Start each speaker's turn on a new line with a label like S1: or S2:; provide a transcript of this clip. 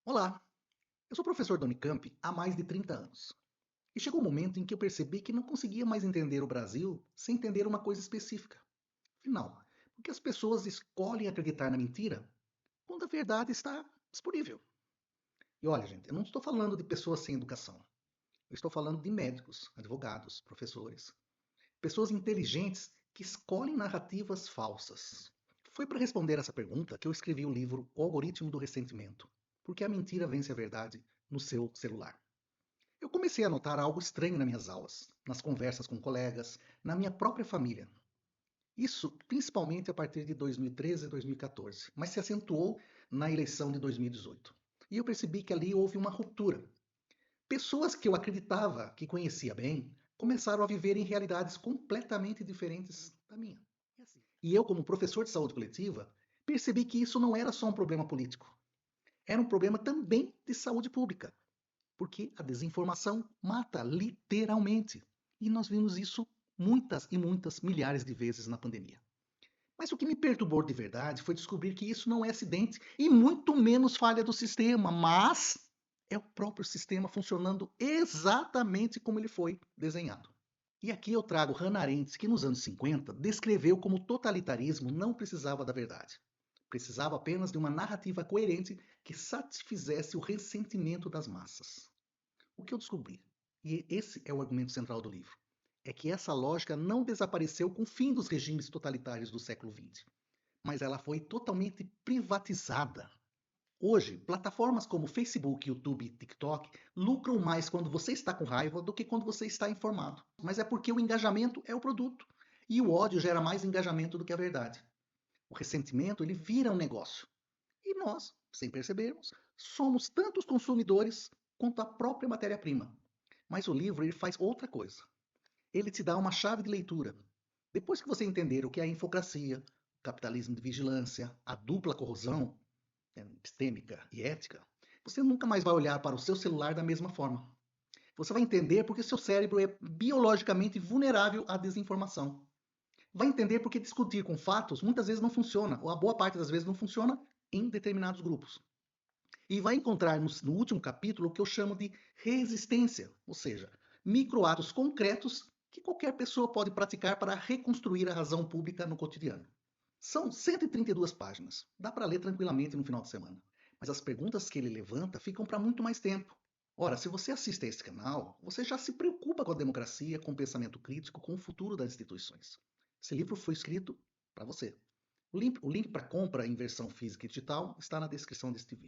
S1: Olá, eu sou professor da Unicamp há mais de 30 anos. E chegou um momento em que eu percebi que não conseguia mais entender o Brasil sem entender uma coisa específica. Afinal, por que as pessoas escolhem acreditar na mentira quando a verdade está disponível? E olha, gente, eu não estou falando de pessoas sem educação. Eu estou falando de médicos, advogados, professores. Pessoas inteligentes que escolhem narrativas falsas. Foi para responder essa pergunta que eu escrevi o livro O Algoritmo do Ressentimento. Porque a mentira vence a verdade no seu celular. Eu comecei a notar algo estranho nas minhas aulas, nas conversas com colegas, na minha própria família. Isso principalmente a partir de 2013 e 2014, mas se acentuou na eleição de 2018. E eu percebi que ali houve uma ruptura. Pessoas que eu acreditava que conhecia bem começaram a viver em realidades completamente diferentes da minha. E eu, como professor de saúde coletiva, percebi que isso não era só um problema político, era um problema também de saúde pública. Porque a desinformação mata, literalmente. E nós vimos isso muitas e muitas milhares de vezes na pandemia. Mas o que me perturbou de verdade foi descobrir que isso não é acidente e muito menos falha do sistema, mas é o próprio sistema funcionando exatamente como ele foi desenhado. E aqui eu trago Hannah Arendt, que nos anos 50 descreveu como o totalitarismo não precisava da verdade. Precisava apenas de uma narrativa coerente que satisfizesse o ressentimento das massas. O que eu descobri, e esse é o argumento central do livro, é que essa lógica não desapareceu com o fim dos regimes totalitários do século XX, mas ela foi totalmente privatizada. Hoje, plataformas como Facebook, YouTube e TikTok lucram mais quando você está com raiva do que quando você está informado. Mas é porque o engajamento é o produto. E o ódio gera mais engajamento do que a verdade. O ressentimento, ele vira um negócio. E nós, sem percebermos, somos tanto os consumidores quanto a própria matéria-prima. Mas o livro ele faz outra coisa. Ele te dá uma chave de leitura. Depois que você entender o que é a infocracia, o capitalismo de vigilância, a dupla corrosão epistêmica e ética, você nunca mais vai olhar para o seu celular da mesma forma. Você vai entender porque seu cérebro é biologicamente vulnerável à desinformação. Vai entender porque discutir com fatos muitas vezes não funciona, ou a boa parte das vezes não funciona em determinados grupos. E vai encontrar no último capítulo o que eu chamo de resistência, ou seja, microatos concretos que qualquer pessoa pode praticar para reconstruir a razão pública no cotidiano. São 132 páginas, dá para ler tranquilamente no final de semana, mas as perguntas que ele levanta ficam para muito mais tempo. Ora, se você assiste a esse canal, você já se preocupa com a democracia, com o pensamento crítico, com o futuro das instituições. Esse livro foi escrito para você. O link para compra em versão física e digital está na descrição deste vídeo.